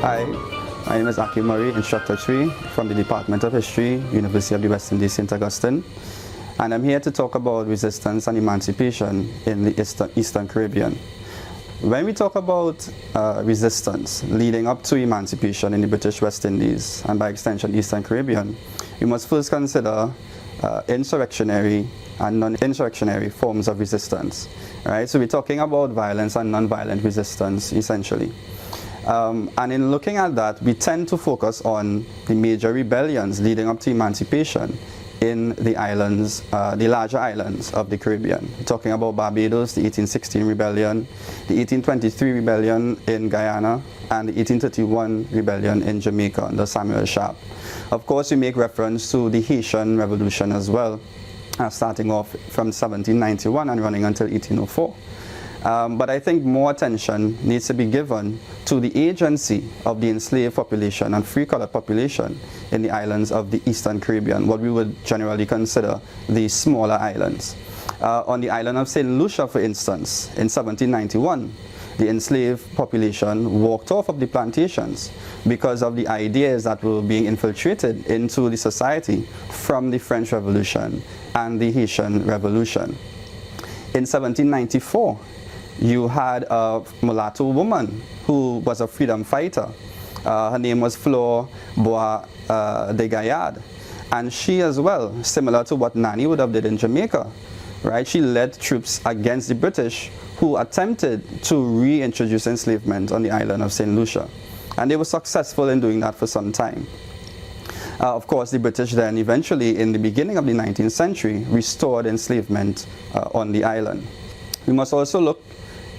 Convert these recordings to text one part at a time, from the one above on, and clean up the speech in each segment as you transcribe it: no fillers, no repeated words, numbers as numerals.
Hi, my name is Aakeil Murray, Instructor 3 from the Department of History, University of the West Indies, St. Augustine. And I'm here to talk about resistance and emancipation in the Eastern Caribbean. When we talk about resistance leading up to emancipation in the British West Indies, and by extension Eastern Caribbean, we must first consider insurrectionary and non-insurrectionary forms of resistance. Right? So we're talking about violence and non-violent resistance, essentially. And in looking at that, we tend to focus on the major rebellions leading up to emancipation in the islands, the larger islands of the Caribbean. We're talking about Barbados, the 1816 rebellion, the 1823 rebellion in Guyana, and the 1831 rebellion in Jamaica under Samuel Sharp. Of course, we make reference to the Haitian Revolution as well, starting off from 1791 and running until 1804. But I think more attention needs to be given to the agency of the enslaved population and free-colored population in the islands of the Eastern Caribbean, what we would generally consider the smaller islands. On the island of St. Lucia, for instance, in 1791, the enslaved population walked off of the plantations because of the ideas that were being infiltrated into the society from the French Revolution and the Haitian Revolution. In 1794, you had a mulatto woman who was a freedom fighter. Her name was Flore Bois de Gaillard. And she as well, similar to what Nanny would have did in Jamaica, right? She led troops against the British who attempted to reintroduce enslavement on the island of St. Lucia. And they were successful in doing that for some time. Of course, the British then eventually, in the beginning of the 19th century, restored enslavement on the island. We must also look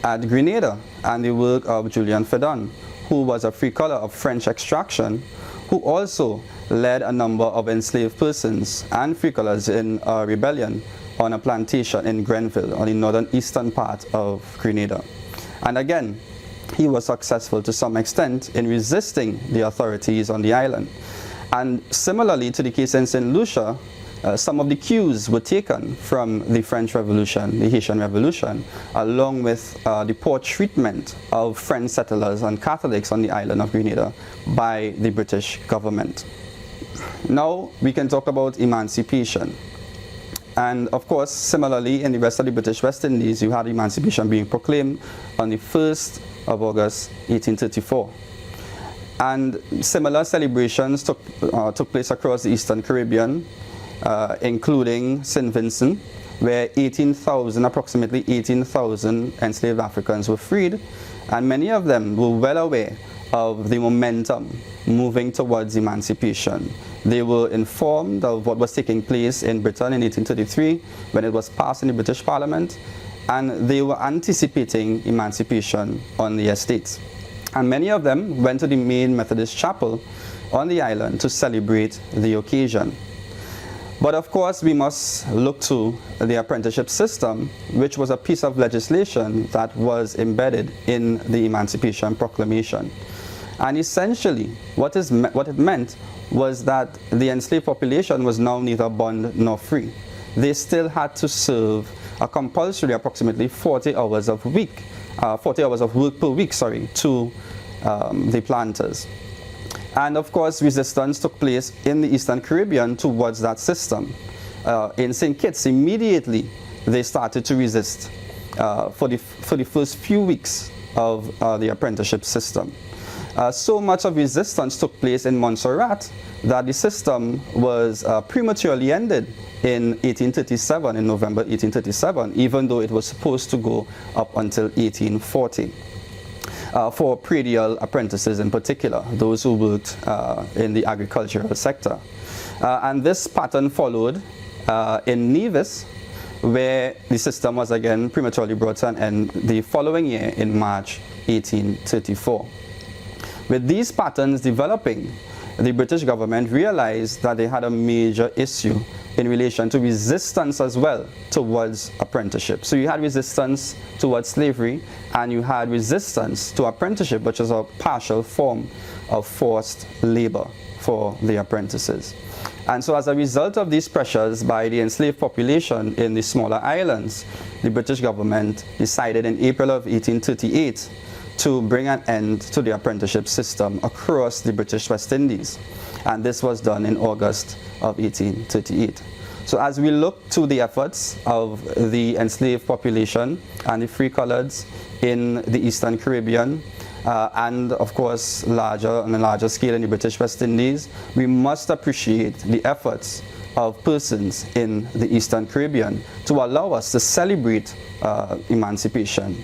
at Grenada and the work of Julian Fedon, who was a free color of French extraction, who also led a number of enslaved persons and free colors in a rebellion on a plantation in Grenville, on the northern eastern part of Grenada. And again, he was successful to some extent in resisting the authorities on the island. And similarly to the case in St. Lucia, some of the cues were taken from the French Revolution, the Haitian Revolution, along with the poor treatment of French settlers and Catholics on the island of Grenada by the British government. Now we can talk about emancipation. And of course, similarly, in the rest of the British West Indies, you had emancipation being proclaimed on the 1st of August, 1834. And similar celebrations took place across the Eastern Caribbean, including St. Vincent, where approximately 18,000 enslaved Africans were freed, and many of them were well aware of the momentum moving towards emancipation. They were informed of what was taking place in Britain in 1833 when it was passed in the British Parliament, and they were anticipating emancipation on the estates. And many of them went to the main Methodist chapel on the island to celebrate the occasion. But of course, we must look to the apprenticeship system, which was a piece of legislation that was embedded in the Emancipation Proclamation. And essentially, what it meant was that the enslaved population was now neither bond nor free. They still had to serve a compulsory approximately 40 hours of work per week, to the planters. And of course, resistance took place in the Eastern Caribbean towards that system. In St. Kitts, immediately they started to resist for the first few weeks of the apprenticeship system. So much of resistance took place in Montserrat that the system was prematurely ended in 1837, in November 1837, even though it was supposed to go up until 1840. For predial apprentices in particular, those who worked in the agricultural sector. And this pattern followed in Nevis, where the system was again prematurely brought to an end the following year in March 1834. With these patterns developing, the British government realized that they had a major issue in relation to resistance as well towards apprenticeship. So you had resistance towards slavery, and you had resistance to apprenticeship, which is a partial form of forced labor for the apprentices. And so as a result of these pressures by the enslaved population in the smaller islands, the British government decided in April of 1838 to bring an end to the apprenticeship system across the British West Indies. And this was done in August of 1838. So as we look to the efforts of the enslaved population and the free coloreds in the Eastern Caribbean, and of course on a larger scale in the British West Indies, we must appreciate the efforts of persons in the Eastern Caribbean to allow us to celebrate emancipation